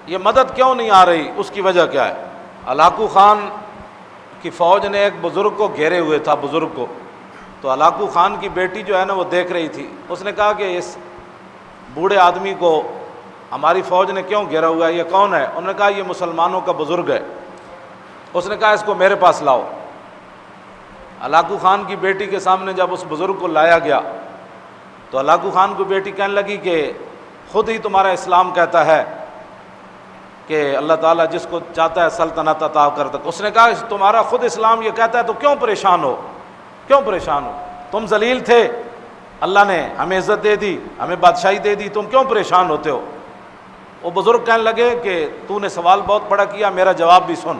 یہ مدد کیوں نہیں آ رہی؟ اس کی وجہ کیا ہے؟ ہلاکو خان کی فوج نے ایک بزرگ کو گھیرے ہوئے تھا، بزرگ کو، تو ہلاکو خان کی بیٹی جو ہے نا وہ دیکھ رہی تھی، اس نے کہا کہ اس بوڑھے آدمی کو ہماری فوج نے کیوں گھیرا ہوا ہے، یہ کون ہے؟ انہوں نے کہا یہ مسلمانوں کا بزرگ ہے۔ اس نے کہا اس کو میرے پاس لاؤ۔ ہلاکو خان کی بیٹی کے سامنے جب اس بزرگ کو لایا گیا تو ہلاکو خان کی بیٹی کہنے لگی کہ خود ہی تمہارا اسلام کہتا ہے کہ اللہ تعالیٰ جس کو چاہتا ہے سلطنت عطا کرتا ہے۔ اس نے کہا تمہارا خود اسلام یہ کہتا ہے تو کیوں پریشان ہو؟ کیوں پریشان ہو؟ تم ذلیل تھے، اللہ نے ہمیں عزت دے دی، ہمیں بادشاہی دے دی، تم کیوں پریشان ہوتے ہو؟ وہ بزرگ کہنے لگے کہ تو نے سوال بہت بڑا کیا، میرا جواب بھی سن۔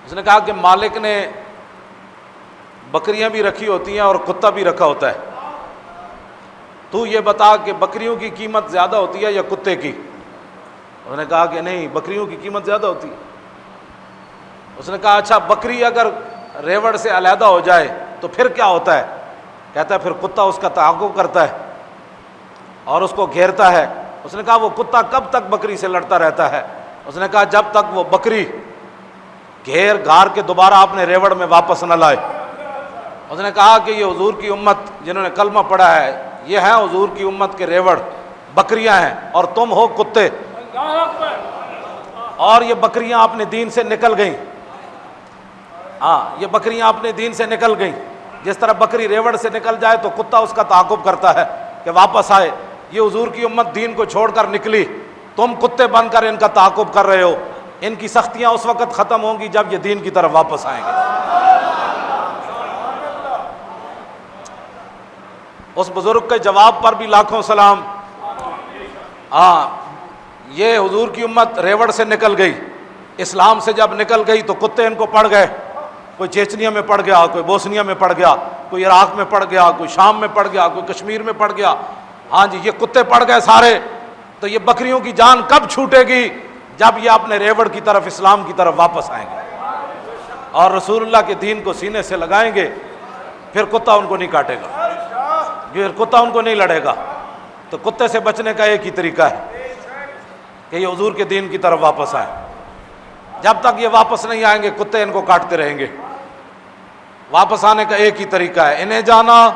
اس نے کہا کہ مالک نے بکریاں بھی رکھی ہوتی ہیں اور کتا بھی رکھا ہوتا ہے، تو یہ بتا کہ بکریوں کی قیمت زیادہ ہوتی ہے یا کتے کی؟ اس نے کہا کہ نہیں، بکریوں کی قیمت زیادہ ہوتی ہے۔ اس نے کہا اچھا بکری اگر ریوڑ سے علیحدہ ہو جائے تو پھر کیا ہوتا ہے؟ کہتا ہے پھر کتا اس کا تعاقب کرتا ہے اور اس کو گھیرتا ہے۔ اس نے کہا وہ کتا کب تک بکری سے لڑتا رہتا ہے؟ اس نے کہا جب تک وہ بکری گھیر گھار کے دوبارہ اپنے ریوڑ میں واپس نہ لائے۔ اس نے کہا کہ یہ حضور کی امت جنہوں نے کلمہ پڑھا ہے، یہ ہیں حضور کی امت کے ریوڑ، بکریاں ہیں، اور تم ہو کتے، اور یہ بکریاں اپنے دین سے نکل گئیں۔ ہاں، یہ بکریاں اپنے دین سے نکل گئیں۔ جس طرح بکری ریوڑ سے نکل جائے تو کتا اس کا تعاقب کرتا ہے کہ واپس آئے، یہ حضور کی امت دین کو چھوڑ کر نکلی، تم کتے بن کر ان کا تعاقب کر رہے ہو۔ ان کی سختیاں اس وقت ختم ہوں گی جب یہ دین کی طرف واپس آئیں گے۔ اس بزرگ کے جواب پر بھی لاکھوں سلام۔ ہاں، یہ حضور کی امت ریوڑ سے نکل گئی، اسلام سے جب نکل گئی تو کتے ان کو پڑ گئے، کوئی چیچنیا میں پڑ گیا، کوئی بوسنیا میں پڑ گیا، کوئی عراق میں پڑ گیا، کوئی شام میں پڑ گیا، کوئی کشمیر میں پڑ گیا۔ ہاں جی، یہ کتے پڑ گئے سارے۔ تو یہ بکریوں کی جان کب چھوٹے گی؟ جب یہ اپنے ریوڑ کی طرف، اسلام کی طرف واپس آئیں گے اور رسول اللہ کے دین کو سینے سے لگائیں گے، پھر کتا ان کو نہیں کاٹے گا، پھر کتا ان کو نہیں لڑے گا۔ تو کتے سے بچنے کا ایک ہی طریقہ ہے کہ یہ حضور کے دین کی طرف واپس آئیں۔ جب تک یہ واپس نہیں آئیں گے کتے ان کو کاٹتے رہیں گے۔ واپس آنے کا ایک ہی طریقہ ہے، انہیں جانا